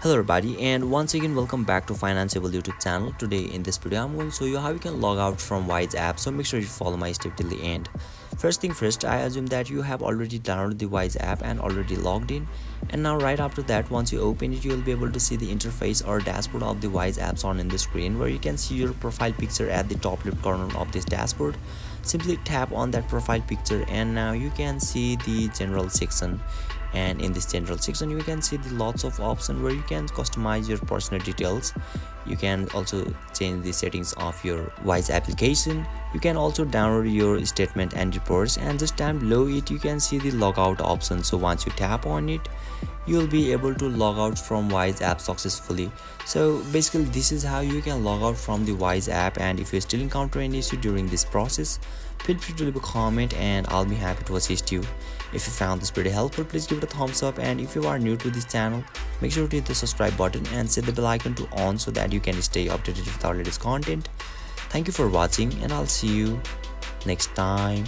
Hello everybody, and once again welcome back to Financeable YouTube channel. Today in this video I'm going to show you how you can log out from Wise app, so make sure you follow my step till the end. First thing first, I assume that you have already downloaded the Wise app and already logged in, and now right after that, once you open it, you will be able to see the interface or dashboard of the Wise apps on in the screen, where you can see your profile picture at the top left corner of this dashboard. Simply tap on that profile picture and now you can see the general section, and in this general section you can see the lots of options where you can customize your personal details. You can also change the settings of your Wise application. You can also download your statement and reports, and just down below it you can see the logout option. So once you tap on it, you will be able to log out from Wise app successfully. So basically this is how you can log out from the Wise app, and if you still encounter any issue during this process, feel free to leave a comment and I'll be happy to assist you. If you found this pretty helpful, please give it a thumbs up, and if you are new to this channel, make sure to hit the subscribe button and set the bell icon to on so that you can stay updated with our latest content. Thank you for watching, and I'll see you next time.